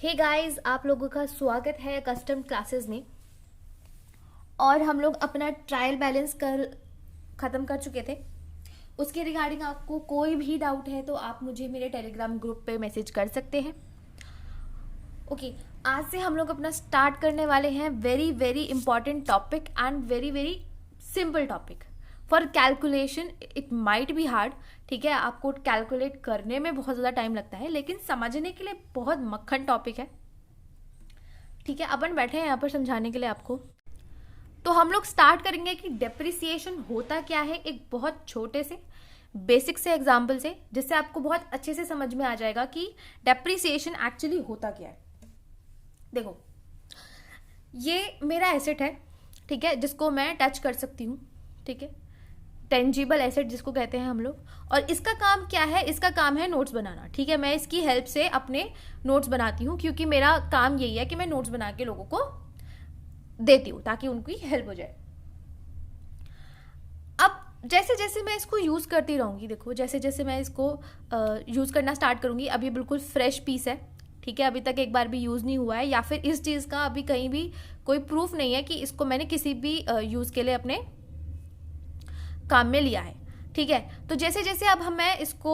Hey guys, आप लोगों का स्वागत है कस्टम क्लासेस में। और हम लोग अपना ट्रायल बैलेंस कर ख़त्म कर चुके थे। उसके रिगार्डिंग आपको कोई भी डाउट है तो आप मुझे मेरे टेलीग्राम ग्रुप पे मैसेज कर सकते हैं। ओके, आज से हम लोग अपना स्टार्ट करने वाले हैं very very important topic and very very simple topic for calculation. It might be hard, ठीक है, आपको कैलकुलेट करने में बहुत ज़्यादा टाइम लगता है, लेकिन समझने के लिए बहुत मक्खन टॉपिक है। ठीक है, अपन बैठे हैं यहाँ पर समझाने के लिए आपको। तो हम लोग स्टार्ट करेंगे कि डेप्रिसिएशन होता क्या है, एक बहुत छोटे से बेसिक से एग्जाम्पल से, जिससे आपको बहुत अच्छे से समझ में आ जाएगा कि डेप्रिसिएशन एक्चुअली होता क्या है। देखो, ये मेरा एसेट है, ठीक है, जिसको मैं टच कर सकती हूँ, ठीक है, टेंजिबल एसेट जिसको कहते हैं हम लोग। और इसका काम क्या है? इसका काम है नोट्स बनाना, ठीक है। मैं इसकी हेल्प से अपने नोट्स बनाती हूँ, क्योंकि मेरा काम यही है कि मैं नोट्स बना के लोगों को देती हूँ ताकि उनकी हेल्प हो जाए। अब जैसे जैसे मैं इसको यूज़ करती रहूँगी, देखो जैसे जैसे मैं इसको यूज़ करना स्टार्ट करूँगी, अब ये बिल्कुल फ्रेश पीस है, ठीक है, अभी तक एक बार भी यूज़ नहीं हुआ है, या फिर इस चीज़ का अभी कहीं भी कोई प्रूफ नहीं है कि इसको मैंने किसी भी यूज़ के लिए अपने काम में लिया है, ठीक है। तो जैसे जैसे अब मैं इसको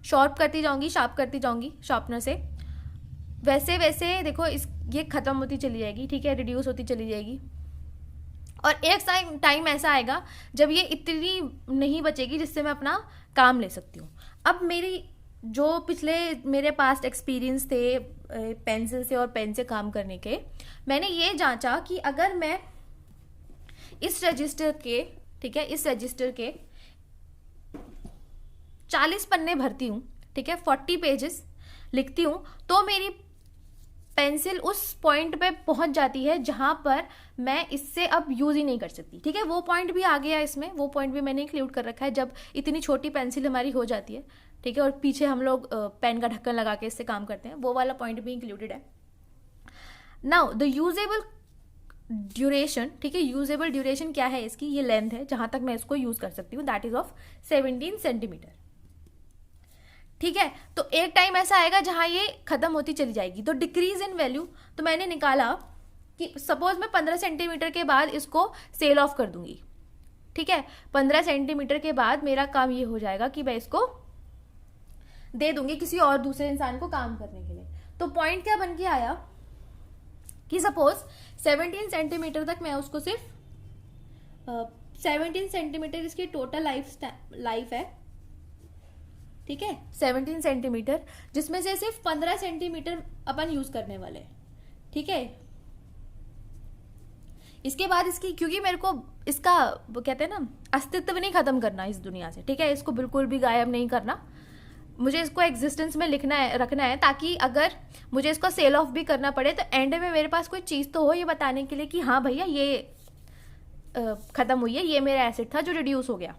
शार्प करती जाऊंगी, शार्प करती जाऊंगी शार्पनर से, वैसे वैसे देखो ये ख़त्म होती चली जाएगी, ठीक है, रिड्यूस होती चली जाएगी। और एक टाइम ऐसा आएगा जब ये इतनी नहीं बचेगी जिससे मैं अपना काम ले सकती हूँ। अब मेरी जो पिछले मेरे पास्ट एक्सपीरियंस थे पेंसिल से और पेन से काम करने के, मैंने ये जांचा कि अगर मैं इस रजिस्टर के, ठीक है, इस रजिस्टर के 40 पन्ने भरती हूँ, ठीक है, 40 पेजेस लिखती हूँ, तो मेरी पेंसिल उस पॉइंट पे पहुंच जाती है जहां पर मैं इससे अब यूज ही नहीं कर सकती, ठीक है। वो पॉइंट भी आ गया इसमें, वो पॉइंट भी मैंने इंक्लूड कर रखा है जब इतनी छोटी पेंसिल हमारी हो जाती है, ठीक है, और पीछे हम लोग पेन का ढक्कन लगा के इससे काम करते हैं, वो वाला पॉइंट भी इंक्लूडेड है। नाउ द यूजेबल ड्यूरेशन, ठीक है, यूजेबल ड्यूरेशन क्या है इसकी? ये लेंथ है जहां तक मैं इसको यूज कर सकती हूँ, दैट इज ऑफ 17 सेंटीमीटर, ठीक है। तो एक टाइम ऐसा आएगा जहां ये खत्म होती चली जाएगी, तो डिक्रीज इन वैल्यू। तो मैंने निकाला कि सपोज मैं 15 सेंटीमीटर के बाद इसको सेल ऑफ कर दूंगी, ठीक है, 15 सेंटीमीटर के बाद मेरा काम ये हो जाएगा कि मैं इसको दे दूंगी किसी और दूसरे इंसान को काम करने के लिए। तो पॉइंट क्या बन के आया कि सपोज 17 सेंटीमीटर तक मैं उसको सिर्फ 17 सेंटीमीटर इसकी टोटल लाइफ है, ठीक है, 17 सेंटीमीटर, जिसमें से सिर्फ 15 सेंटीमीटर अपन यूज करने वाले, ठीक है। इसके बाद इसकी, क्योंकि मेरे को इसका वो कहते हैं ना, अस्तित्व नहीं खत्म करना इस दुनिया से, ठीक है, इसको बिल्कुल भी गायब नहीं करना, मुझे इसको एग्जिस्टेंस में लिखना है, रखना है, ताकि अगर मुझे इसको सेल ऑफ भी करना पड़े तो एंड में मेरे पास कोई चीज़ तो हो ये बताने के लिए कि हाँ भैया ये ख़त्म हुई है, ये मेरा एसेट था जो रिड्यूस हो गया,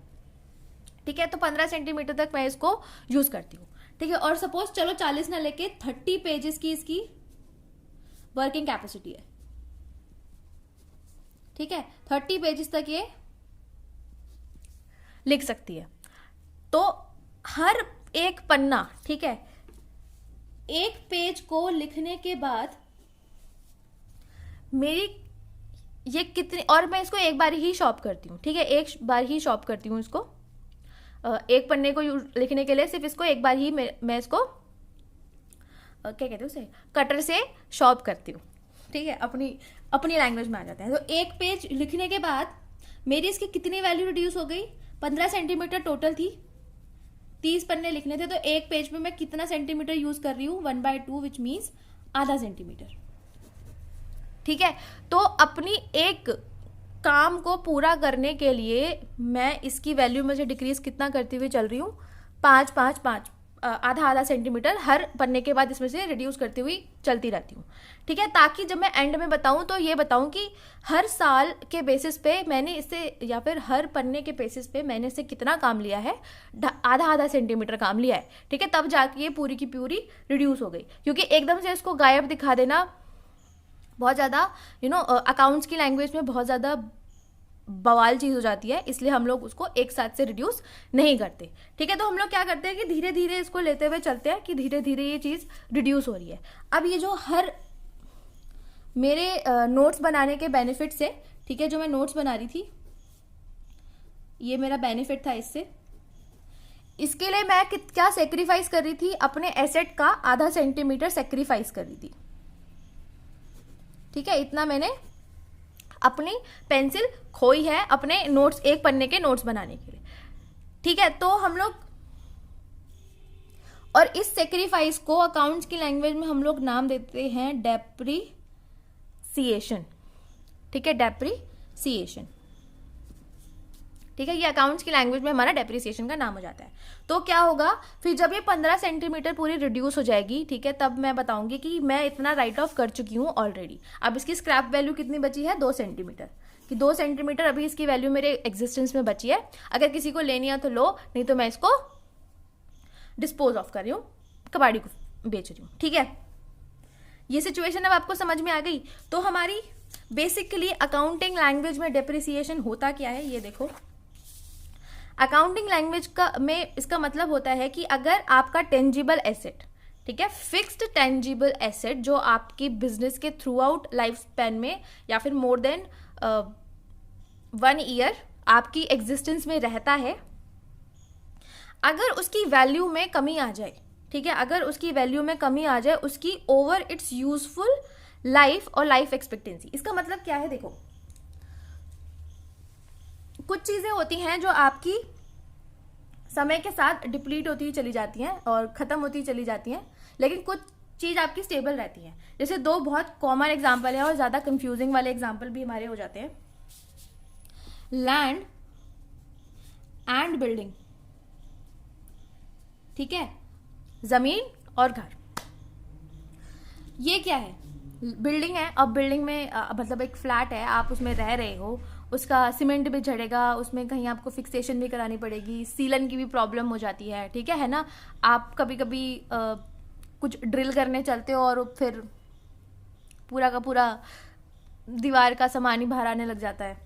ठीक है। तो 15 सेंटीमीटर तक मैं इसको यूज़ करती हूँ, ठीक है। और सपोज चलो 40 ना लेके 30 पेजेस की इसकी वर्किंग कैपेसिटी है, ठीक है, 30 पेजेस तक ये लिख सकती है। तो हर एक पन्ना, ठीक है, एक पेज को लिखने के बाद मेरी ये कितनी, और मैं इसको एक बार ही शॉप करती हूँ, ठीक है, एक बार ही शॉप करती हूँ इसको, एक पन्ने को लिखने के लिए सिर्फ इसको एक बार ही मैं इसको क्या कहते हैं उसे, कटर से शॉप करती हूँ, ठीक है, अपनी लैंग्वेज में आ जाते हैं। तो एक पेज लिखने के बाद मेरी इसकी कितनी वैल्यू रिड्यूस हो गई? 15 सेंटीमीटर टोटल थी, 30 पन्ने लिखने थे, तो एक पेज पे मैं कितना सेंटीमीटर यूज कर रही हूँ? 1/2, विच मीन्स आधा सेंटीमीटर, ठीक है। तो अपनी एक काम को पूरा करने के लिए मैं इसकी वैल्यू में से डिक्रीज कितना करती हुई चल रही हूँ? 5 आधा आधा सेंटीमीटर हर पन्ने के बाद इसमें से रिड्यूस करती हुई चलती रहती हूँ, ठीक है, ताकि जब मैं एंड में बताऊँ तो ये बताऊँ कि हर साल के बेसिस पे मैंने इससे, या फिर हर पन्ने के बेसिस पे मैंने इससे कितना काम लिया है, आधा आधा सेंटीमीटर काम लिया है, ठीक है, तब जाके ये पूरी की पूरी रिड्यूस हो गई। क्योंकि एकदम से इसको गायब दिखा देना बहुत ज़्यादा अकाउंट्स की लैंग्वेज में बहुत ज़्यादा बवाल चीज़ हो जाती है, इसलिए हम लोग उसको एक साथ से रिड्यूस नहीं करते। ठीक है, तो हम लोग क्या करते हैं कि धीरे धीरे इसको लेते हुए चलते हैं कि धीरे धीरे ये चीज़ रिड्यूस हो रही है। अब ये जो हर मेरे नोट्स बनाने के बेनिफिट से, ठीक है, जो मैं नोट्स बना रही थी, ये मेरा बेनिफिट था इससे, इसके लिए मैं क्या सेक्रीफाइस कर रही थी, अपने एसेट का आधा सेंटीमीटर सेक्रीफाइस कर रही थी। ठीक है, इतना मैंने अपनी पेंसिल खोई है अपने नोट्स, एक पन्ने के नोट्स बनाने के लिए। ठीक है, तो हम लोग, और इस सेक्रीफाइस को अकाउंट्स की लैंग्वेज में हम लोग नाम देते हैं डेप्रीसिएशन। ठीक है, डेप्रीसिएशन। ठीक है, ये अकाउंट्स की लैंग्वेज में हमारा डेप्रिसिएशन का नाम हो जाता है। तो क्या होगा फिर जब ये 15 सेंटीमीटर पूरी रिड्यूस हो जाएगी, ठीक है, तब मैं बताऊंगी कि मैं इतना राइट ऑफ कर चुकी हूँ ऑलरेडी। अब इसकी स्क्रैप वैल्यू कितनी बची है, 2 सेंटीमीटर, कि 2 सेंटीमीटर अभी इसकी वैल्यू मेरे एग्जिस्टेंस में बची है। अगर किसी को लेनी है तो लो, नहीं तो मैं इसको डिस्पोज ऑफ कर रही हूँ, कबाड़ी को बेच रही हूँ। ठीक है, ये सिचुएशन अब आपको समझ में आ गई। तो हमारी बेसिकली अकाउंटिंग लैंग्वेज में डेप्रिसिएशन होता क्या है, ये देखो। अकाउंटिंग लैंग्वेज का में इसका मतलब होता है कि अगर आपका टेंजिबल एसेट, ठीक है, फिक्स्ड टेंजिबल एसेट जो आपकी बिजनेस के थ्रू आउट लाइफ स्पैन में या फिर मोर देन 1 ईयर आपकी एग्जिस्टेंस में रहता है, अगर उसकी वैल्यू में कमी आ जाए, ठीक है, अगर उसकी वैल्यू में कमी आ जाए उसकी ओवर इट्स यूजफुल लाइफ और लाइफ एक्सपेक्टेंसी। इसका मतलब क्या है, देखो कुछ चीजें होती हैं जो आपकी समय के साथ डिप्लीट होती चली जाती हैं और खत्म होती चली जाती हैं, लेकिन कुछ चीज आपकी स्टेबल रहती है। जैसे 2 बहुत कॉमन एग्जांपल है और ज्यादा कंफ्यूजिंग वाले एग्जांपल भी हमारे हो जाते हैं, लैंड एंड बिल्डिंग। ठीक है, जमीन और घर। ये क्या है, बिल्डिंग है। अब बिल्डिंग में मतलब एक फ्लैट है, आप उसमें रह रहे हो, उसका सीमेंट भी झड़ेगा, उसमें कहीं आपको फिक्सेशन भी करानी पड़ेगी, सीलन की भी प्रॉब्लम हो जाती है। ठीक है ना, आप कभी कभी कुछ ड्रिल करने चलते हो और फिर पूरा का पूरा दीवार का सामान ही बाहर आने लग जाता है।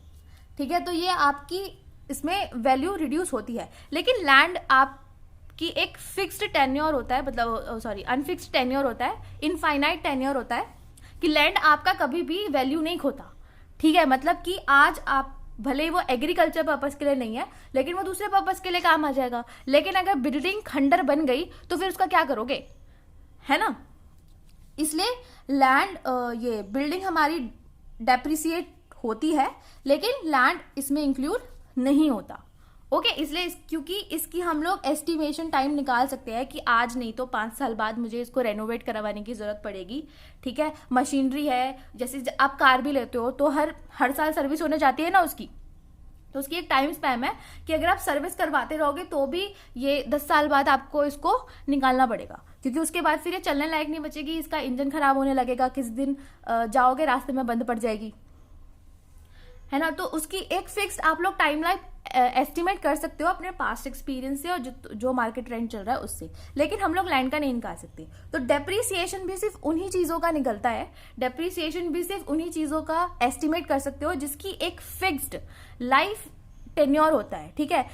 ठीक है, तो ये आपकी इसमें वैल्यू रिड्यूस होती है। लेकिन लैंड आपकी एक फिक्स्ड टेन्योर होता है, मतलब सॉरी अनफिक्स्ड टेन्योर होता है, इनफाइनाइट टेन्योर होता है कि लैंड आपका कभी भी वैल्यू नहीं खोता। ठीक है, मतलब कि आज आप भले ही वो एग्रीकल्चर पर्पस के लिए नहीं है, लेकिन वो दूसरे पर्पस के लिए काम आ जाएगा। लेकिन अगर बिल्डिंग खंडर बन गई तो फिर उसका क्या करोगे, है ना। इसलिए लैंड, ये बिल्डिंग हमारी डेप्रिसिएट होती है, लेकिन लैंड इसमें इंक्लूड नहीं होता। ओके, इसलिए क्योंकि इसकी हम लोग एस्टिमेशन टाइम निकाल सकते हैं कि आज नहीं तो 5 साल बाद मुझे इसको रेनोवेट करवाने की जरूरत पड़ेगी। ठीक है, मशीनरी है, जैसे आप कार भी लेते हो तो हर साल सर्विस होने जाती है ना उसकी, तो उसकी एक टाइम स्पैम है कि अगर आप सर्विस करवाते रहोगे तो भी ये 10 साल बाद आपको इसको निकालना पड़ेगा, क्योंकि उसके बाद फिर ये चलने लायक नहीं बचेगी, इसका इंजन खराब होने लगेगा, किस दिन जाओगे रास्ते में बंद पड़ जाएगी, है ना। तो उसकी एक फिक्स्ड आप लोग टाइम लाइन एस्टिमेट कर सकते हो अपने पास्ट एक्सपीरियंस से और जो मार्केट ट्रेंड चल रहा है उससे, लेकिन हम लोग लैंड का नहीं निकाल सकते। तो डेप्रिसिएशन भी सिर्फ उन्हीं चीजों का निकलता है, डेप्रिसिएशन भी सिर्फ उन्हीं चीजों का एस्टिमेट कर सकते हो जिसकी एक फिक्स्ड लाइफ टेन्योर होता है। ठीक है,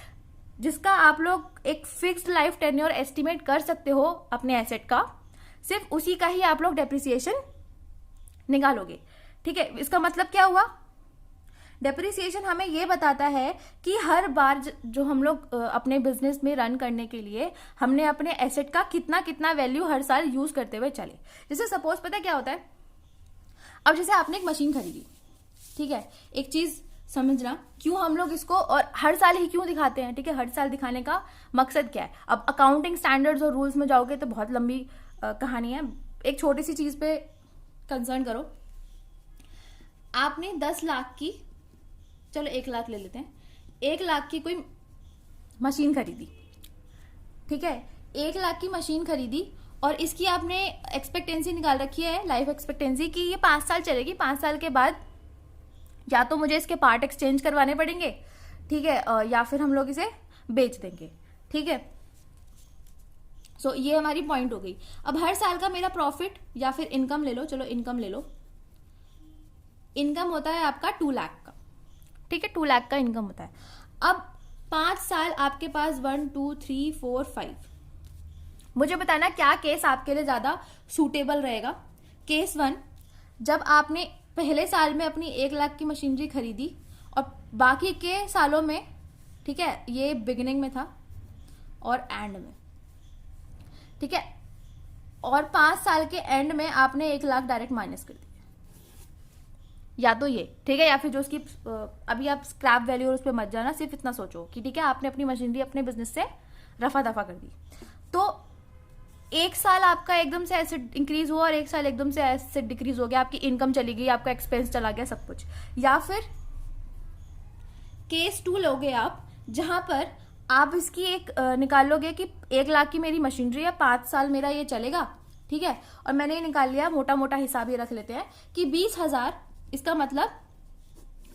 जिसका आप लोग एक फिक्स्ड लाइफ टेन्योर एस्टिमेट कर सकते हो अपने एसेट का, सिर्फ उसी का ही आप लोग डेप्रिसिएशन निकालोगे। ठीक है, इसका मतलब क्या हुआ, डेप्रिसिएशन हमें यह बताता है कि हर बार जो हम लोग अपने बिजनेस में रन करने के लिए हमने अपने एसेट का कितना कितना वैल्यू हर साल यूज करते हुए चले। जैसे सपोज पता क्या होता है, अब जैसे आपने एक मशीन खरीदी, ठीक है, एक चीज समझना क्यों हम लोग इसको और हर साल ही क्यों दिखाते हैं। ठीक है, हर साल दिखाने का मकसद क्या है। अब अकाउंटिंग स्टैंडर्ड्स और रूल्स में जाओगे तो बहुत लंबी कहानी है, एक छोटी सी चीज पे कंसर्न करो। आपने 10 लाख की, चलो 1 लाख ले लेते हैं, 1 लाख की कोई मशीन खरीदी, ठीक है, 1 लाख की मशीन खरीदी और इसकी आपने एक्सपेक्टेंसी निकाल रखी है, लाइफ एक्सपेक्टेंसी, कि ये 5 साल चलेगी, 5 साल के बाद या तो मुझे इसके पार्ट एक्सचेंज करवाने पड़ेंगे, ठीक है, या फिर हम लोग इसे बेच देंगे। ठीक है, सो ये हमारी पॉइंट हो गई। अब हर साल का मेरा प्रॉफिट या फिर इनकम ले लो, चलो इनकम ले लो, इनकम होता है आपका 2 लाख का। ठीक है, 2 लाख का इनकम होता है। अब 5 साल आपके पास 1 2 3 4 5, मुझे बताना क्या केस आपके लिए ज्यादा सूटेबल रहेगा। केस 1, जब आपने पहले साल में अपनी 1 लाख की मशीनरी खरीदी और बाकी के सालों में, ठीक है, ये बिगिनिंग में था और एंड में, ठीक है, और 5 साल के एंड में आपने 1 लाख डायरेक्ट माइनस कर दिया, या तो ये, ठीक है, या फिर जो उसकी अभी आप स्क्रैप वैल्यू और उस पर मत जाना, सिर्फ इतना सोचो कि ठीक है आपने अपनी मशीनरी अपने बिजनेस से रफा दफा कर दी, तो 1 साल आपका एकदम से एसेट इंक्रीज हुआ और 1 साल एकदम से एसेट डिक्रीज हो गया, आपकी इनकम चली गई, आपका एक्सपेंस चला गया, सब कुछ। या फिर केस 2 लोगे आप, जहां पर आप इसकी एक निकालोगे कि 1 लाख की मेरी मशीनरी है, 5 साल मेरा ये चलेगा, ठीक है, और मैंने ये निकाल लिया, मोटा मोटा हिसाब ये रख लेते हैं कि 20,000, इसका मतलब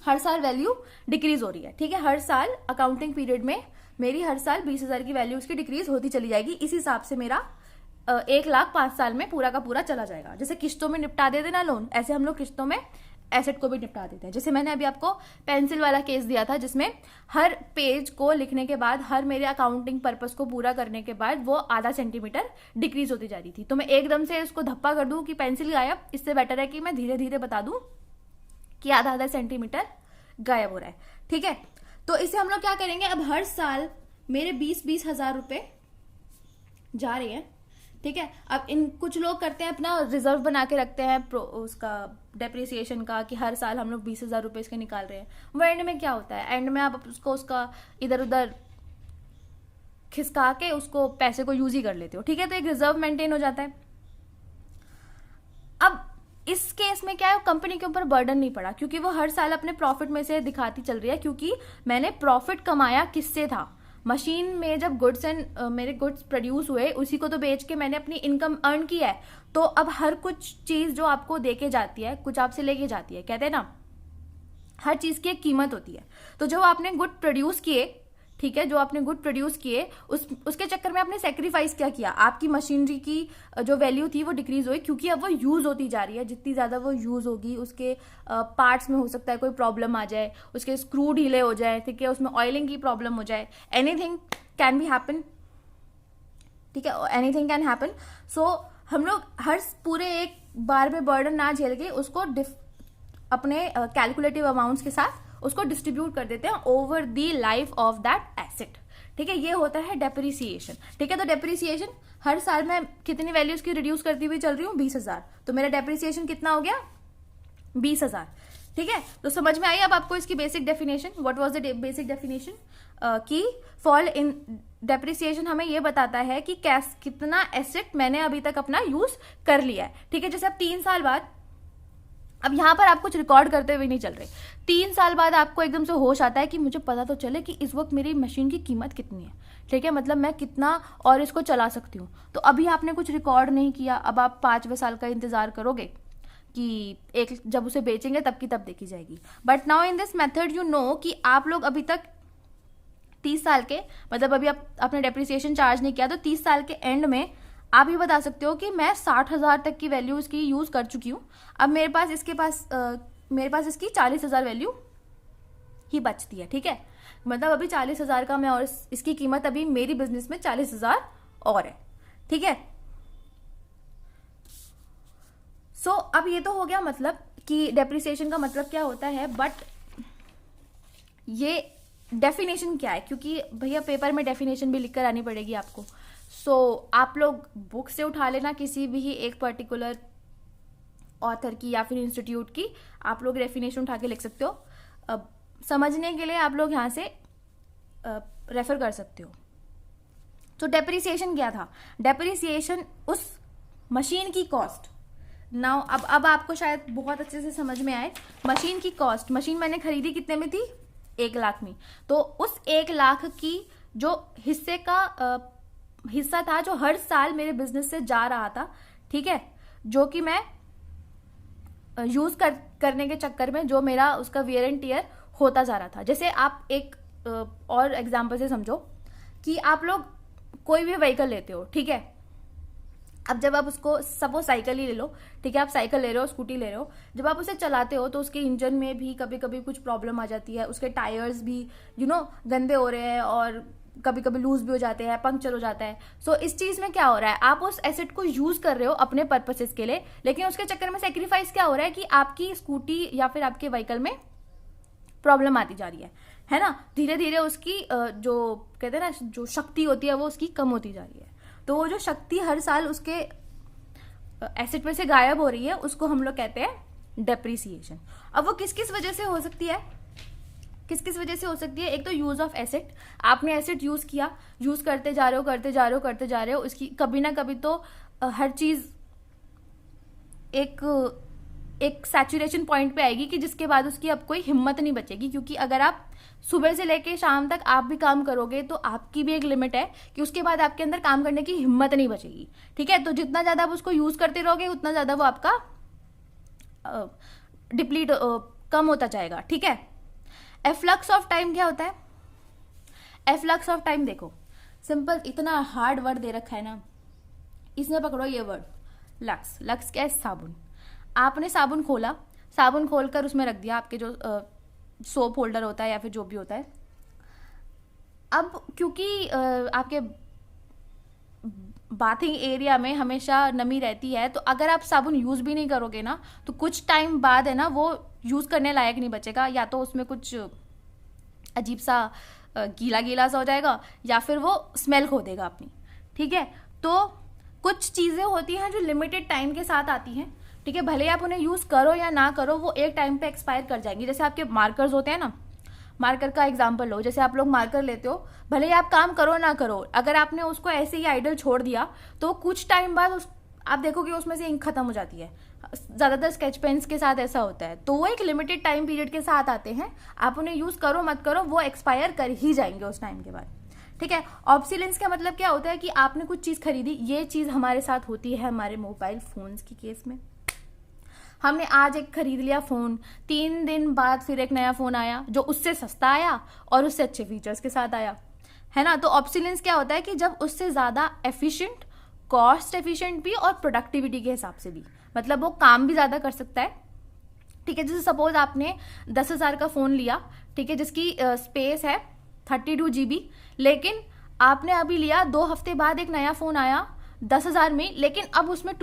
हर साल वैल्यू डिक्रीज हो रही है, ठीक है, हर साल अकाउंटिंग पीरियड में मेरी हर साल 20,000 की वैल्यू उसकी डिक्रीज होती चली जाएगी। इस हिसाब से मेरा 1 लाख 5 साल में पूरा का पूरा चला जाएगा। जैसे किस्तों में निपटा देते ना लोन, ऐसे हम लोग किस्तों में एसेट को भी निपटा देते हैं। जैसे मैंने अभी आपको पेंसिल वाला केस दिया था, जिसमें हर पेज को लिखने के बाद, हर मेरे अकाउंटिंग पर्पस को पूरा करने के बाद वो आधा सेंटीमीटर डिक्रीज होती जा रही थी। तो मैं एकदम से उसको धप्पा कर दूं कि पेंसिल गायब, इससे बेटर है कि मैं धीरे धीरे बता दूं कि आधा आधा सेंटीमीटर गायब हो रहा है, ठीक है। तो इसे हम लोग क्या करेंगे, अब हर साल मेरे 20-20 हजार रुपए जा रहे हैं, ठीक है। अब इन कुछ लोग करते हैं अपना रिजर्व बना के रखते हैं उसका डेप्रिसिएशन का, कि हर साल हम लोग 20,000 रुपए इसके निकाल रहे हैं। वो एंड में क्या होता है, एंड में आप उसको उसका इधर उधर खिसका के उसको पैसे को यूज ही कर लेते हो, ठीक है। तो एक रिजर्व मेंटेन हो जाता है। अब इस केस में क्या है, कंपनी के ऊपर बर्डन नहीं पड़ा, क्योंकि वो हर साल अपने प्रॉफिट में से दिखाती चल रही है, क्योंकि मैंने प्रॉफिट कमाया किससे था, मशीन में जब गुड्स एंड मेरे गुड्स प्रोड्यूस हुए, उसी को तो बेच के मैंने अपनी इनकम अर्न की है। तो अब हर कुछ चीज जो आपको देके जाती है, कुछ आपसे लेके जाती है, कहते हैं ना हर चीज की एक कीमत होती है। तो जो आपने गुड प्रोड्यूस किए, ठीक है, जो आपने गुड प्रोड्यूस किए, उसके चक्कर में आपने सेक्रीफाइस क्या किया, आपकी मशीनरी की जो वैल्यू थी वो डिक्रीज हुई, क्योंकि अब वो यूज होती जा रही है। जितनी ज्यादा वो यूज होगी, उसके पार्ट्स में हो सकता है कोई प्रॉब्लम आ जाए, उसके स्क्रू ढीले हो जाए, ठीक है, उसमें ऑयलिंग की प्रॉब्लम हो जाए, एनीथिंग कैन बी हैपन, ठीक है, एनीथिंग कैन हैपन। सो हम लोग हर पूरे एक बार में बर्डन ना झेल के उसको अपने कैलकुलेटिव अमाउंट्स के साथ उसको डिस्ट्रीब्यूट कर देते हैं over the life of that asset, ठीक है। ये होता है डेप्रिसिएशन, ठीक है। तो डेप्रिसिएशन हर साल मैं कितनी वैल्यूज की रिड्यूस करती हुई चल रही हूँ, 20,000, तो मेरा डेप्रिसिएशन कितना हो गया, 20,000, ठीक है। तो समझ में आई अब आपको इसकी basic definition. What was the basic definition, कि फॉल इन डेप्रिसिएशन हमें ये बताता है कि कितना एसेट मैंने अभी तक अपना यूज कर लिया है, ठीक है। जैसे अब 3 साल बाद, अब यहां पर आप कुछ रिकॉर्ड करते हुए नहीं चल रहे, 3 साल बाद आपको एकदम से होश आता है कि मुझे पता तो चले कि इस वक्त मेरी मशीन की कीमत कितनी है, ठीक है, मतलब मैं कितना और इसको चला सकती हूँ। तो अभी आपने कुछ रिकॉर्ड नहीं किया, अब आप 5वें साल का इंतजार करोगे कि एक जब उसे बेचेंगे तब की तब देखी जाएगी। But now in this method you know कि आप लोग अभी तक 30 साल के, मतलब अभी आपने डेप्रिसिएशन चार्ज नहीं किया, तो 30 साल के एंड में आप ये बता सकते हो कि मैं 60,000 तक की वैल्यू इसकी यूज कर चुकी हूँ। अब मेरे पास इसकी 40,000 वैल्यू ही बचती है, ठीक है। मतलब अभी 40,000 का मैं, और इसकी कीमत अभी मेरी बिजनेस में 40,000 और है, ठीक है। सो अब ये तो हो गया मतलब कि डेप्रिसिएशन का मतलब क्या होता है, बट ये डेफिनेशन क्या है, क्योंकि भैया पेपर में डेफिनेशन भी लिखकर आनी पड़ेगी आपको। सो आप लोग बुक से उठा लेना किसी भी एक पर्टिकुलर ऑथर की या फिर इंस्टीट्यूट की, आप लोग डेफिनेशन उठा के लिख सकते हो। अब समझने के लिए आप लोग यहाँ से रेफर कर सकते हो। तो डेप्रिसिएशन क्या था, डेप्रिसिएशन उस मशीन की कॉस्ट। नाउ अब आपको शायद बहुत अच्छे से समझ में आए, मशीन की कॉस्ट, मशीन मैंने खरीदी कितने में थी, 1 लाख में, तो उस 1 लाख की जो हिस्सा था जो हर साल मेरे बिजनेस से जा रहा था, ठीक है, जो कि मैं यूज करने के चक्कर में जो मेरा उसका वियर एंड टियर होता जा रहा था। जैसे आप एक और एग्जांपल से समझो कि आप लोग कोई भी व्हीकल लेते हो, ठीक है, अब जब आप उसको, सपोज साइकिल ही ले लो, ठीक है, आप साइकिल ले रहे हो, स्कूटी ले रहे हो, जब आप उसे चलाते हो तो उसके इंजन में भी कभी कभी कुछ प्रॉब्लम आ जाती है, उसके टायर्स भी गंदे हो रहे हैं और कभी कभी लूज भी हो जाते हैं, पंक्चर हो जाता है। सो इस चीज में क्या हो रहा है, आप उस एसेट को यूज कर रहे हो अपने पर्पसेस के लिए, लेकिन उसके चक्कर में सेक्रीफाइस क्या हो रहा है कि आपकी स्कूटी या फिर आपके व्हीकल में प्रॉब्लम आती जा रही है ना। धीरे धीरे उसकी जो कहते हैं ना, जो शक्ति होती है वो उसकी कम होती जा रही है। तो वो जो शक्ति हर साल उसके एसेट में से गायब हो रही है, उसको हम लोग कहते हैं डेप्रिसिएशन। अब वो किस किस वजह से हो सकती है, किस किस वजह से हो सकती है? एक तो यूज ऑफ एसेट, आपने एसेट यूज किया, यूज करते जा रहे हो, करते जा रहे हो, करते जा रहे हो, उसकी कभी ना कभी तो हर चीज एक सैचुरेशन पॉइंट पे आएगी कि जिसके बाद उसकी अब कोई हिम्मत नहीं बचेगी। क्योंकि अगर आप सुबह से लेके शाम तक आप भी काम करोगे तो आपकी भी एक लिमिट है कि उसके बाद आपके अंदर काम करने की हिम्मत नहीं बचेगी, ठीक है। तो जितना ज्यादा आप उसको यूज करते रहोगे उतना ज्यादा वो आपका डिप्लीट कम होता जाएगा, ठीक है। एफ्लक्स ऑफ टाइम क्या होता है? एफ्लक्स ऑफ टाइम देखो, सिंपल, इतना हार्ड वर्ड दे रखा है ना, इसमें पकड़ो ये वर्ड, लक्स। लक्स क्या है? साबुन। आपने साबुन खोला, साबुन खोलकर उसमें रख दिया आपके जो सोप होल्डर होता है या फिर जो भी होता है। अब क्योंकि आपके बाथिंग एरिया में हमेशा नमी रहती है, तो अगर आप साबुन यूज भी नहीं करोगे ना तो कुछ टाइम बाद है ना वो यूज करने लायक नहीं बचेगा, या तो उसमें कुछ अजीब सा गीला गीला सा हो जाएगा या फिर वो स्मेल खो देगा अपनी, ठीक है। तो कुछ चीजें होती हैं जो लिमिटेड टाइम के साथ आती हैं, ठीक है। भले आप उन्हें यूज करो या ना करो, वो एक टाइम पे एक्सपायर कर जाएंगी। जैसे आपके मार्कर्स होते हैं ना, मार्कर का एग्जांपल लो, जैसे आप लोग मार्कर लेते हो, भले ही आप काम करो ना करो, अगर आपने उसको ऐसे ही आइडल छोड़ दिया तो कुछ टाइम बाद आप देखोगे उसमें से इंक खत्म हो जाती है। ज्यादातर स्केच पेन्स के साथ ऐसा होता है। तो वो एक लिमिटेड टाइम पीरियड के साथ आते हैं, आप उन्हें यूज करो मत करो वो एक्सपायर कर ही जाएंगे उस टाइम के बाद, ठीक है। ऑब्सोलेंस का मतलब क्या होता है कि आपने कुछ चीज खरीदी, ये चीज हमारे साथ होती है हमारे मोबाइल फोन्स की केस में। हमने आज एक खरीद लिया फोन, 3 दिन बाद फिर एक नया फोन आया जो उससे सस्ता आया और उससे अच्छे फीचर्स के साथ आया, है ना। तो ऑब्सोलेंस क्या होता है कि जब उससे ज्यादा एफिशिएंट, कॉस्ट एफिशिएंट भी और प्रोडक्टिविटी के हिसाब से भी, मतलब वो काम भी ज्यादा कर सकता है, ठीक है। जैसे सपोज आपने 10,000 का फोन लिया, ठीक है, जिसकी स्पेस है 32 GB, लेकिन आपने अभी लिया, 2 हफ्ते बाद एक नया फोन आया 10,000 में, लेकिन अब उसमें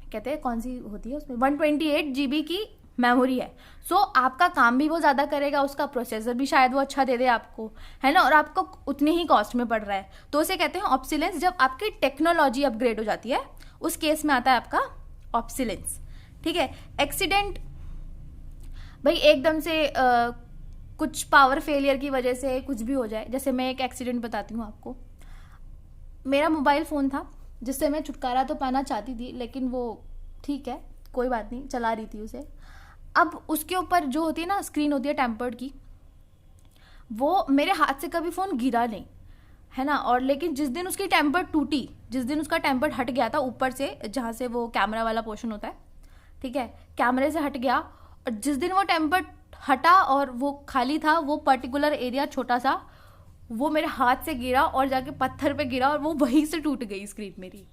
कहते हैं कौन सी होती है उसमें 128 GB की मेमोरी है। सो आपका काम भी वो ज्यादा करेगा, उसका प्रोसेसर भी शायद वो अच्छा दे दे आपको, है ना, और आपको उतनी ही कॉस्ट में पड़ रहा है। तो उसे कहते हैं ऑब्सोलेंस। जब आपकी टेक्नोलॉजी अपग्रेड हो जाती है उस केस में आता है आपका ऑब्सोलेंस, ठीक है। एक्सीडेंट, भाई एकदम से कुछ पावर फेलियर की वजह से कुछ भी हो जाए। जैसे मैं एक एक्सीडेंट बताती हूँ आपको। मेरा मोबाइल फोन था जिससे मैं छुटकारा तो पाना चाहती थी, लेकिन वो ठीक है, कोई बात नहीं, चला रही थी उसे। अब उसके ऊपर जो होती है ना स्क्रीन होती है टेम्पर्ड की, वो मेरे हाथ से कभी फोन गिरा नहीं, है ना। और लेकिन जिस दिन उसकी टेम्पर्ड टूटी, जिस दिन उसका टेम्पर्ड हट गया था ऊपर से, जहाँ से वो कैमरा वाला पोर्शन होता है, ठीक है, कैमरे से हट गया, और जिस दिन वो टेम्पर्ड हटा और वो खाली था, वो पर्टिकुलर एरिया छोटा सा, वो मेरे हाथ से गिरा और जाके पत्थर पे गिरा और वो वहीं से टूट गई स्क्रीन मेरी।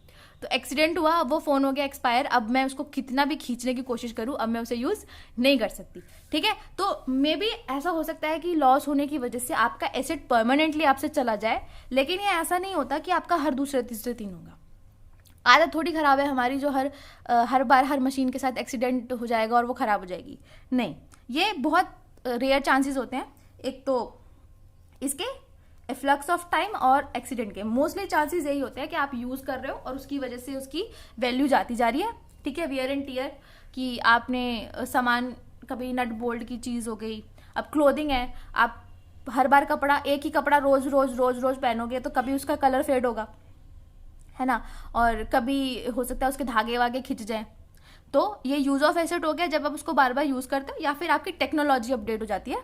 तो एक्सीडेंट हुआ, वो फोन हो गया एक्सपायर। अब मैं उसको कितना भी खींचने की कोशिश करूं, अब मैं उसे यूज नहीं कर सकती, ठीक है। तो मे बी ऐसा हो सकता है कि लॉस होने की वजह से आपका एसेट परमानेंटली आपसे चला जाए, लेकिन ये ऐसा नहीं होता कि आपका हर दूसरे तीसरे दिन होगा। आदत थोड़ी खराब है हमारी जो हर बार हर मशीन के साथ एक्सीडेंट हो जाएगा और वो खराब हो जाएगी, नहीं, ये बहुत रेयर चांसेस होते हैं। एक तो इसके फ्लक्स ऑफ टाइम और एक्सीडेंट के मोस्टली चांसेस यही होते हैं कि आप यूज कर रहे हो और उसकी वजह से उसकी वैल्यू जाती जा रही है, ठीक है। वियर एंड टीयर, कि आपने सामान, कभी नट बोल्ट की चीज हो गई। अब क्लोथिंग है, आप हर बार कपड़ा, एक ही कपड़ा रोज रोज रोज रोज पहनोगे तो कभी उसका कलर फेड होगा, है ना, और कभी हो सकता है उसके धागे वागे खिंच जाए। तो ये यूज ऑफ एसेट हो गया जब आप उसको बार बार यूज करते हो या फिर आपकी टेक्नोलॉजी अपडेट हो जाती है,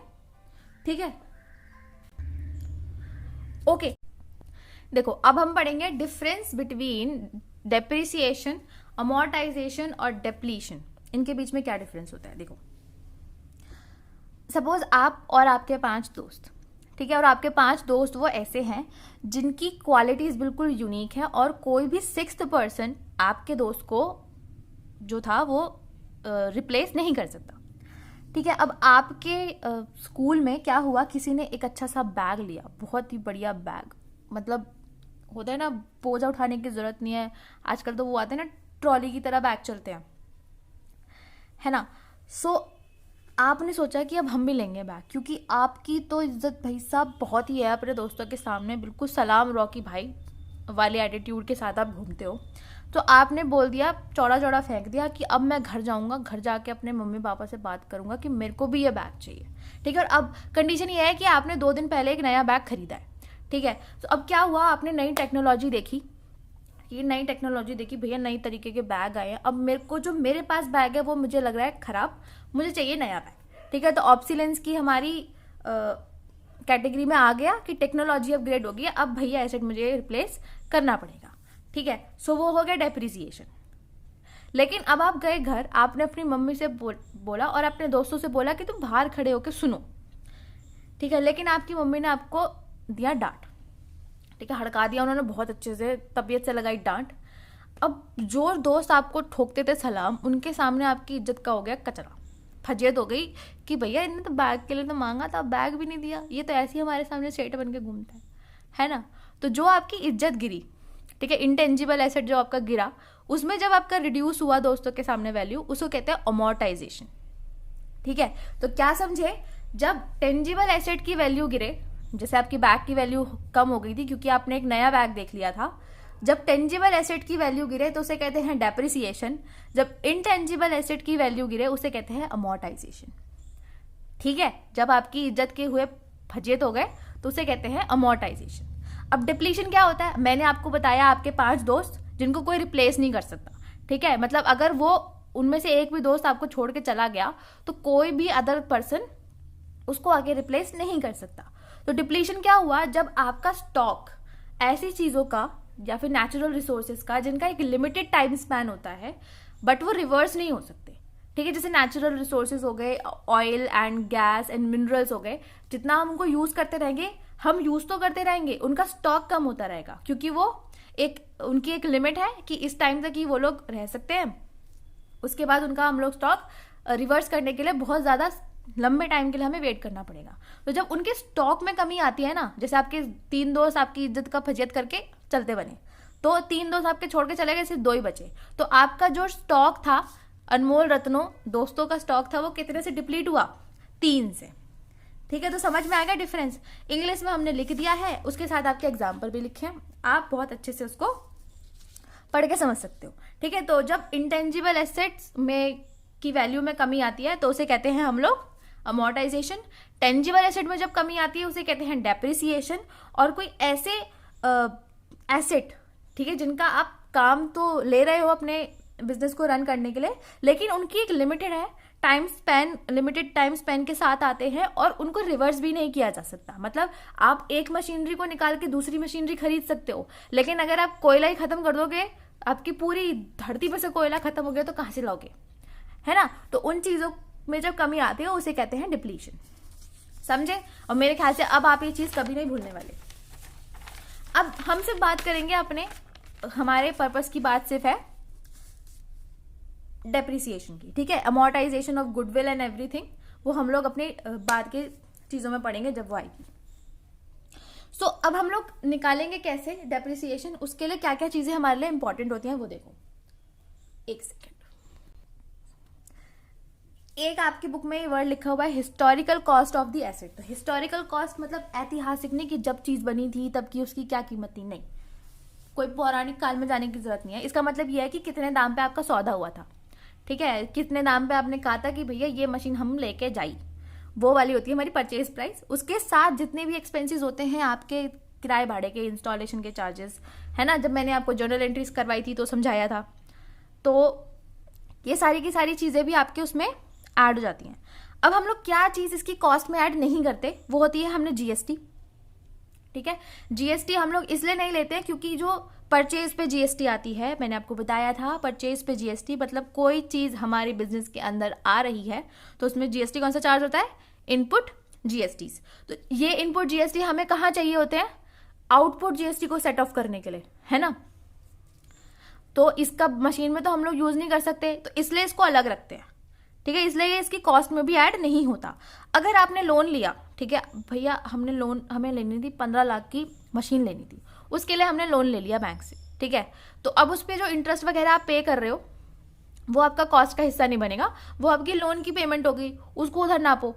ठीक है। ओके, देखो अब हम पढ़ेंगे डिफरेंस बिटवीन डेप्रिसिएशन, अमोर्टाइजेशन और डेप्लीशन। इनके बीच में क्या डिफरेंस होता है? देखो, सपोज आप और आपके 5 दोस्त, ठीक है, और आपके 5 दोस्त वो ऐसे हैं जिनकी क्वालिटीज़ बिल्कुल यूनिक है और कोई भी 6th पर्सन आपके दोस्त को जो था वो रिप्लेस नहीं कर सकता। ठीक है, अब आपके स्कूल में क्या हुआ, किसी ने एक अच्छा सा बैग लिया, बहुत ही बढ़िया बैग, मतलब होता है ना बोझा उठाने की ज़रूरत नहीं है, आजकल तो वो आते हैं ना ट्रॉली की तरह बैग चलते हैं, है ना। सो आपने सोचा कि अब हम भी लेंगे बैग, क्योंकि आपकी तो इज्जत भाई साहब बहुत ही है अपने दोस्तों के सामने, बिल्कुल सलाम रॉकी भाई वाले एटीट्यूड के साथ आप घूमते हो। तो आपने बोल दिया, चौड़ा चौड़ा फेंक दिया कि अब मैं घर जाऊंगा, घर जाके अपने मम्मी पापा से बात करूंगा कि मेरे को भी ये बैग चाहिए। ठीक है, और अब कंडीशन ये है कि आपने 2 दिन पहले एक नया बैग खरीदा है। ठीक है, तो अब क्या हुआ, आपने नई टेक्नोलॉजी देखी, ये नई टेक्नोलॉजी देखी, भैया नई तरीके के बैग आए हैं, अब मेरे को जो मेरे पास बैग है वो मुझे लग रहा है खराब, मुझे चाहिए नया बैग। ठीक है, तो ऑब्सिलेंस की हमारी कैटेगरी में आ गया कि टेक्नोलॉजी अपग्रेड हो गई, अब भैया एसेट मुझे रिप्लेस करना पड़ेगा। ठीक है, सो वो हो गया डेप्रिसिएशन। लेकिन अब आप गए घर, आपने अपनी मम्मी से बोला और अपने दोस्तों से बोला कि तुम बाहर खड़े होकर सुनो। ठीक है, लेकिन आपकी मम्मी ने आपको दिया डांट। ठीक है, हड़का दिया उन्होंने बहुत अच्छे से, तबीयत से लगाई डांट। अब जो दोस्त आपको ठोकते थे सलाम, उनके सामने आपकी इज्जत का हो गया कचरा, फजीयत हो गई कि भैया इन्होंने तो बैग के लिए तो मांगा था, बैग भी नहीं दिया, ये तो ऐसे ही हमारे सामने सेठ बन के घूमता है ना। तो जो आपकी इज्जत गिरी, ठीक है, इंटेंजिबल एसेट जो आपका गिरा, उसमें जब आपका रिड्यूस हुआ दोस्तों के सामने वैल्यू, उसको कहते हैं अमोर्टाइजेशन। ठीक है, तो क्या समझे, जब टेंजिबल एसेट की वैल्यू गिरे, जैसे आपकी बैग की वैल्यू कम हो गई थी क्योंकि आपने एक नया बैग देख लिया था, जब टेंजिबल एसेट की वैल्यू गिरे तो उसे कहते हैं डेप्रिसिएशन, जब इनटेंजिबल एसेट की वैल्यू गिरे उसे कहते हैं अमोर्टाइजेशन। ठीक है, जब आपकी इज्जत के हुए फजीयत हो गए तो उसे कहते हैं अमोर्टाइजेशन। अब डिप्लीशन क्या होता है, मैंने आपको बताया, आपके 5 दोस्त जिनको कोई रिप्लेस नहीं कर सकता। ठीक है, मतलब अगर वो उनमें से एक भी दोस्त आपको छोड़ के चला गया तो कोई भी अदर पर्सन उसको आगे रिप्लेस नहीं कर सकता। तो डिप्लीशन क्या हुआ, जब आपका स्टॉक ऐसी चीज़ों का या फिर नेचुरल रिसोर्सेज का जिनका एक लिमिटेड टाइम स्पैन होता है बट वो रिवर्स नहीं हो सकते। ठीक है, जैसे नेचुरल रिसोर्सेज हो गए, oil and gas and minerals हो गए, जितना हम उनको यूज करते रहेंगे, हम यूज तो करते रहेंगे, उनका स्टॉक कम होता रहेगा क्योंकि वो उनकी एक लिमिट है कि इस टाइम तक ही वो लोग रह सकते हैं, उसके बाद उनका हम लोग स्टॉक रिवर्स करने के लिए बहुत ज़्यादा लंबे टाइम के लिए हमें वेट करना पड़ेगा। तो जब उनके स्टॉक में कमी आती है ना, जैसे आपके 3 दोस्त आपकी इज्जत का फजीयत करके चलते बने, तो 3 दोस्त आपके छोड़ के चले गए, सिर्फ 2 ही बचे, तो आपका जो स्टॉक था, अनमोल रत्नों दोस्तों का स्टॉक था, वो कितने से डिप्लीट हुआ, 3 से। ठीक है, तो समझ में आएगा डिफरेंस। इंग्लिश में हमने लिख दिया है, उसके साथ आपके एग्जाम्पल भी लिखे हैं, आप बहुत अच्छे से उसको पढ़ के समझ सकते हो। ठीक है, तो जब इंटेंजिबल एसेट्स में की वैल्यू में कमी आती है तो उसे कहते हैं हम लोग अमोर्टाइजेशन। टेंजिबल एसेट में जब कमी आती है उसे कहते हैं डेप्रिसिएशन। और कोई ऐसे एसेट, ठीक है, जिनका आप काम तो ले रहे हो अपने बिजनेस को रन करने के लिए, लेकिन उनकी एक लिमिटेड है time span, limited time span के साथ आते हैं और उनको रिवर्स भी नहीं किया जा सकता। मतलब आप एक मशीनरी को निकाल के दूसरी मशीनरी खरीद सकते हो, लेकिन अगर आप कोयला ही खत्म कर दोगे, आपकी पूरी धरती पे से कोयला खत्म हो गया तो कहाँ से लाओगे, है ना। तो उन चीजों में जब कमी आती है उसे कहते हैं डिप्लीशन। समझे, और मेरे ख्याल से अब आप ये चीज कभी नहीं भूलने वाले। अब हम सिर्फ बात करेंगे अपने, हमारे पर्पस की बात सिर्फ है डेप्रिसिएशन की। ठीक है, amortisation of goodwill and everything वो हम लोग अपने बाद के चीजों में पढ़ेंगे जब वो आएगी। सो अब हम लोग निकालेंगे कैसे डेप्रिसिएशन, उसके लिए क्या क्या चीजें हमारे लिए इंपॉर्टेंट होती हैं वो देखो। एक सेकेंड, एक आपकी बुक में वर्ड लिखा हुआ है historical cost of the asset. तो हिस्टोरिकल कॉस्ट मतलब ऐतिहासिक नहीं कि जब चीज बनी थी तब की उसकी क्या कीमत थी, नहीं, कोई पौराणिक काल में जाने की जरूरत नहीं है। इसका मतलब यह है कि कितने दाम पे आपका सौदा हुआ था। ठीक है, कितने दाम पे आपने कहा था कि भैया ये मशीन हम लेके जाई, वो वाली होती है हमारी परचेज प्राइस। उसके साथ जितने भी एक्सपेंसेस होते हैं आपके, किराए भाड़े के, इंस्टॉलेशन के चार्जेस, है ना, जब मैंने आपको जर्नल एंट्रीज करवाई थी तो समझाया था, तो ये सारी की सारी चीजें भी आपके उसमें ऐड हो जाती हैं। अब हम लोग क्या चीज इसकी कॉस्ट में ऐड नहीं करते, वो होती है हमने जीएसटी। ठीक है, जीएसटी हम लोग इसलिए नहीं लेते हैं क्योंकि जो परचेज पे जीएसटी आती है, मैंने आपको बताया था परचेज पे जीएसटी मतलब कोई चीज हमारे बिजनेस के अंदर आ रही है तो उसमें जीएसटी कौन सा चार्ज होता है, इनपुट जीएसटीज। तो ये इनपुट जीएसटी हमें कहाँ चाहिए होते हैं, आउटपुट जीएसटी को सेट ऑफ करने के लिए, है ना। तो इसका मशीन में तो हम लोग यूज नहीं कर सकते, तो इसलिए इसको अलग रखते हैं, ठीक है। इसलिए ये इसकी कॉस्ट में भी ऐड नहीं होता। अगर आपने लोन लिया, ठीक है भैया, हमने लोन, हमें लेनी थी 15 लाख की मशीन लेनी थी, उसके लिए हमने लोन ले लिया बैंक से, ठीक है। तो अब उस पर जो इंटरेस्ट वगैरह आप पे कर रहे हो वो आपका कॉस्ट का हिस्सा नहीं बनेगा, वो आपकी लोन की पेमेंट होगी, उसको उधर नापो,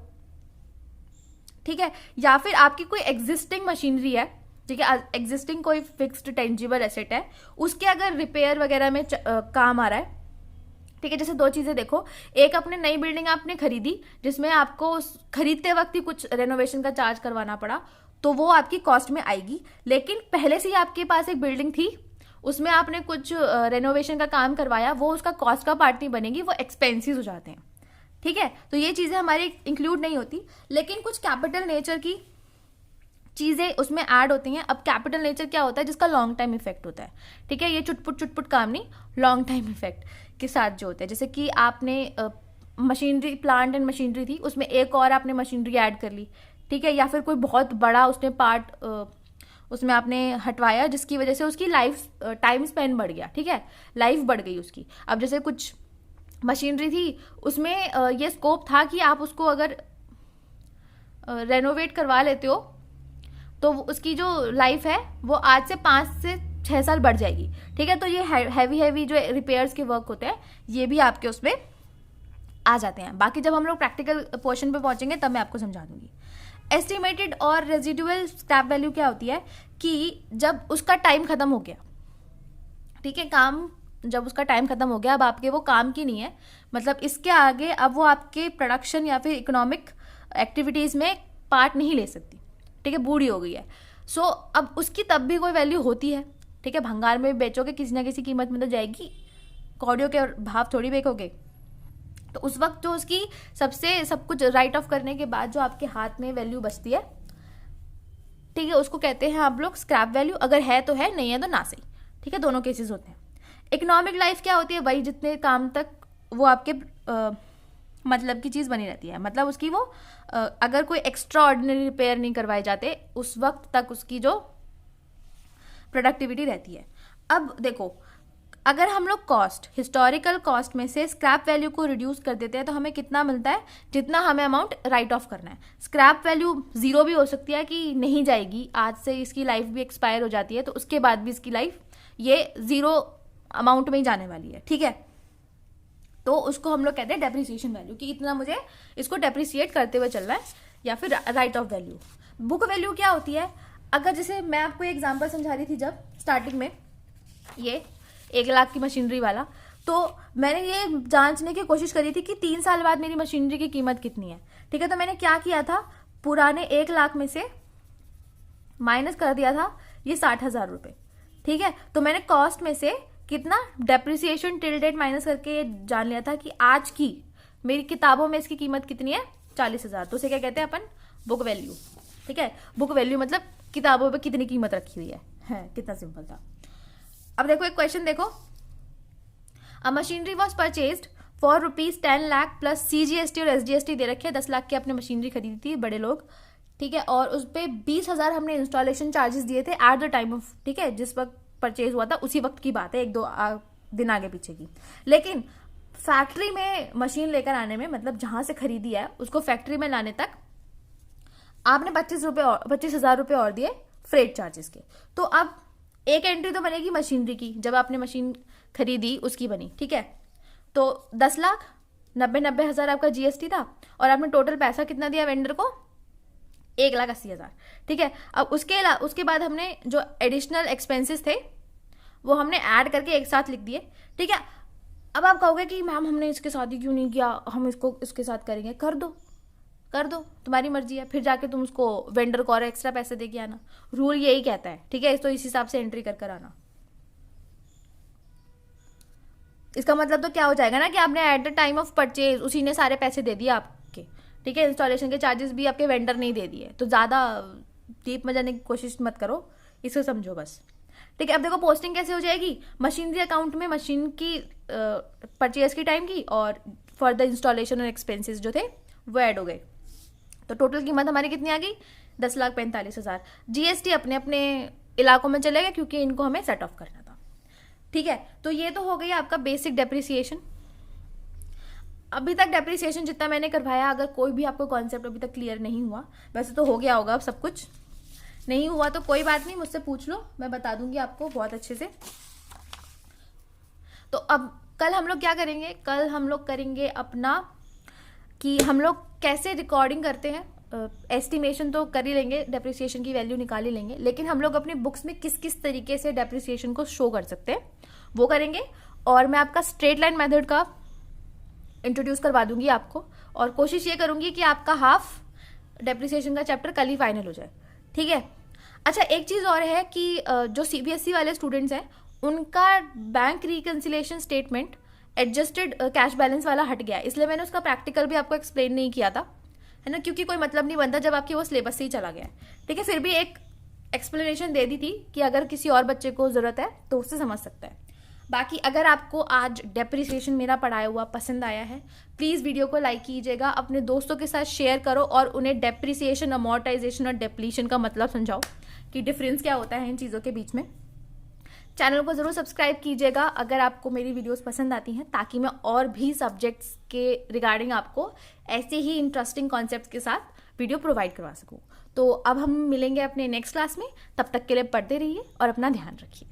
ठीक है। या फिर आपकी कोई एग्जिस्टिंग मशीनरी है, ठीक है, एग्जिस्टिंग कोई फिक्स्ड टेंजिबल एसेट है, उसके अगर रिपेयर वगैरह में काम आ रहा है, ठीक है। जैसे दो चीजें देखो, एक अपने नई बिल्डिंग आपने खरीदी जिसमें आपको खरीदते वक्त ही कुछ रेनोवेशन का चार्ज करवाना पड़ा, तो वो आपकी कॉस्ट में आएगी। लेकिन पहले से ही आपके पास एक बिल्डिंग थी, उसमें आपने कुछ रेनोवेशन का काम करवाया, वो उसका कॉस्ट का पार्ट नहीं बनेगी, वो एक्सपेंसिव हो जाते हैं, ठीक है। तो ये चीजें हमारी इंक्लूड नहीं होती। लेकिन कुछ कैपिटल नेचर की चीजें उसमें ऐड होती हैं। अब कैपिटल नेचर क्या होता है, जिसका लॉन्ग टाइम इफेक्ट होता है, ठीक है। ये चुटपुट काम नहीं, लॉन्ग टाइम इफेक्ट के साथ जो होता है। जैसे कि आपने मशीनरी, प्लांट एंड मशीनरी थी, उसमें एक और आपने मशीनरी ऐड कर ली, ठीक है। या फिर कोई बहुत बड़ा उसने पार्ट उसमें आपने हटवाया, जिसकी वजह से उसकी लाइफ टाइम स्पेन बढ़ गया, ठीक है, लाइफ बढ़ गई उसकी। अब जैसे कुछ मशीनरी थी, उसमें ये स्कोप था कि आप उसको अगर रेनोवेट करवा लेते हो तो उसकी जो लाइफ है वो आज से 5 से 6 साल बढ़ जाएगी, ठीक है। तो ये हैवी जो रिपेयर्स के वर्क होते हैं, ये भी आपके उसमें आ जाते हैं। बाकी जब हम लोग प्रैक्टिकल पोर्शन पे पहुंचेंगे तब मैं आपको समझा दूंगी। एस्टिमेटेड और रेजिडुअल स्क्रैप वैल्यू क्या होती है कि जब उसका टाइम खत्म हो गया, ठीक है, काम जब उसका टाइम खत्म हो गया, अब आपके वो काम की नहीं है, मतलब इसके आगे अब वो आपके प्रोडक्शन या फिर इकोनॉमिक एक्टिविटीज में पार्ट नहीं ले सकती, ठीक है, बूढ़ी हो गई है। सो अब उसकी तब भी कोई वैल्यू होती है, ठीक है। भंगार में बेचोगे, किसी ना किसी कीमत में तो जाएगी, कौड़ियों के भाव थोड़ी बेचोगे। तो उस वक्त जो उसकी सबसे सब कुछ राइट ऑफ करने के बाद जो आपके हाथ में वैल्यू बचती है, ठीक है, उसको कहते हैं आप लोग स्क्रैप वैल्यू। अगर है तो है, नहीं है तो ना सही, ठीक है, दोनों केसेस होते हैं। इकोनॉमिक लाइफ क्या होती है, वही जितने काम तक वो आपके मतलब की चीज़ बनी रहती है, मतलब उसकी वो अगर कोई एक्स्ट्रा ऑर्डिनरी रिपेयर नहीं करवाए जाते, उस वक्त तक उसकी जो प्रोडक्टिविटी रहती है। अब देखो, अगर हम लोग कॉस्ट, हिस्टोरिकल कॉस्ट में से स्क्रैप वैल्यू को रिड्यूस कर देते हैं तो हमें कितना मिलता है, जितना हमें अमाउंट राइट ऑफ करना है। स्क्रैप वैल्यू 0 भी हो सकती है कि नहीं जाएगी, आज से इसकी लाइफ भी एक्सपायर हो जाती है, तो उसके बाद भी इसकी लाइफ ये 0 अमाउंट में ही जाने वाली है, ठीक है। तो उसको हम लोग कहते हैं डेप्रिसिएशन वैल्यू, कि इतना मुझे इसको डेप्रिसिएट करते हुए चलना है, या फिर right of value. Book value क्या होती है, अगर जैसे मैं आपको एग्जांपल समझा रही थी जब स्टार्टिंग में, ये 1 लाख की मशीनरी वाला, तो मैंने ये जांचने की कोशिश करी थी कि 3 साल बाद मेरी मशीनरी की कीमत कितनी है, ठीक है। तो मैंने क्या किया था, पुराने 1 लाख में से माइनस कर दिया था ये 60,000 रुपये, ठीक है। तो मैंने कॉस्ट में से कितना डेप्रिसिएशन टिल डेट माइनस करके ये जान लिया था कि आज की मेरी किताबों में इसकी कीमत कितनी है, 40,000। तो उसे क्या कहते हैं अपन, बुक वैल्यू, ठीक है। बुक वैल्यू मतलब किताबों पे कितनी कीमत रखी हुई है, कितना सिंपल था। अब देखो एक क्वेश्चन देखो, अ machinery was purchased for ₹10 lakh plus CGST और SGST दे रखे हैं। 10 लाख की आपने मशीनरी खरीदी थी, बड़े लोग, ठीक है, और उस पर 20,000 हमने इंस्टॉलेशन चार्जेस दिए थे एट द टाइम ऑफ, ठीक है, जिस वक्त परचेज हुआ था उसी वक्त की बात है, 1-2 दिन आगे पीछे की। लेकिन फैक्ट्री में मशीन लेकर आने में, मतलब जहां से खरीदी है उसको फैक्ट्री में लाने तक आपने 25,000 रुपये और दिए फ्रेट चार्जेस के। तो अब एक एंट्री तो बनेगी मशीनरी की, जब आपने मशीन खरीदी उसकी बनी, ठीक है। तो 10 लाख 90,000 आपका GST था, और आपने टोटल पैसा कितना दिया वेंडर को, 1,80,000, ठीक है। अब उसके बाद हमने जो एडिशनल एक्सपेंसेस थे वो हमने ऐड करके एक साथ लिख दिए, ठीक है। अब आप कहोगे कि मैम हमने इसके साथ ही क्यों नहीं किया, हम इसको इसके साथ करेंगे, कर दो, तुम्हारी मर्जी है। फिर जाके तुम उसको वेंडर को और एक्स्ट्रा पैसे दे के आना, रूल यही कहता है, ठीक है। तो इस हिसाब से एंट्री कर आना। इसका मतलब तो क्या हो जाएगा ना कि आपने at the time of purchase उसी ने सारे पैसे दे दिए आपके, ठीक है। इंस्टॉलेशन के चार्जेस भी आपके वेंडर नहीं दे दिए, तो ज़्यादा डीप में जाने की कोशिश मत करो, इसे समझो बस, ठीक है। अब देखो पोस्टिंग कैसे हो जाएगी, मशीनरी अकाउंट में मशीन की परचेज की टाइम की और फॉर द इंस्टॉलेशन और एक्सपेंसेस जो थे वो ऐड हो गए। तो टोटल कीमत हमारी कितनी आ गई, 10,45,000। जीएसटी अपने अपने इलाकों में चलेगा क्योंकि इनको हमें सेट ऑफ करना था। ठीक है, तो ये तो हो गई आपका बेसिक डेप्रिसिएशन। अभी तक डेप्रिसिएशन जितना मैंने करवाया, अगर कोई भी आपको कॉन्सेप्ट अभी तक क्लियर नहीं हुआ, वैसे तो हो गया होगा अब सब कुछ, नहीं हुआ तो कोई बात नहीं, मुझसे पूछ लो, मैं बता दूंगी आपको बहुत अच्छे से। तो अब कल हम लोग क्या करेंगे, कल हम लोग करेंगे अपना कि हम लोग कैसे रिकॉर्डिंग करते हैं। एस्टिमेशन तो कर ही लेंगे, डेप्रिसिएशन की वैल्यू निकाल ही लेंगे, लेकिन हम लोग अपनी बुक्स में किस किस तरीके से डेप्रिसिएशन को शो कर सकते हैं वो करेंगे। और मैं आपका स्ट्रेट लाइन मेथड का इंट्रोड्यूस करवा दूंगी आपको, और कोशिश ये करूंगी कि आपका हाफ डेप्रिसिएशन का चैप्टर कल ही फाइनल हो जाए। ठीक है। अच्छा, एक चीज़ और है कि जो सीबीएसई वाले स्टूडेंट्स हैं उनका bank reconciliation statement adjusted cash balance वाला हट गया, इसलिए मैंने उसका प्रैक्टिकल भी आपको एक्सप्लेन नहीं किया था, है ना, क्योंकि कोई मतलब नहीं बनता जब आपकी वो सिलेबस से ही चला गया है। ठीक है, फिर भी एक एक्सप्लेनेशन दे दी थी कि अगर किसी और बच्चे को ज़रूरत है तो उससे समझ सकता है। बाकी अगर आपको आज डेप्रिसिएशन मेरा पढ़ाया हुआ पसंद आया है, प्लीज़ वीडियो को लाइक कीजिएगा, अपने दोस्तों के साथ शेयर करो और उन्हें डेप्रिसिएशन, अमोर्टाइजेशन और डेप्लीशन का मतलब समझाओ कि डिफरेंस क्या होता है इन चीज़ों के बीच में। चैनल को ज़रूर सब्सक्राइब कीजिएगा अगर आपको मेरी वीडियोस पसंद आती हैं, ताकि मैं और भी सब्जेक्ट्स के रिगार्डिंग आपको ऐसे ही इंटरेस्टिंग कॉन्सेप्ट्स के साथ वीडियो प्रोवाइड करवा सकूं। तो अब हम मिलेंगे अपने नेक्स्ट क्लास में, तब तक के लिए पढ़ते रहिए और अपना ध्यान रखिए।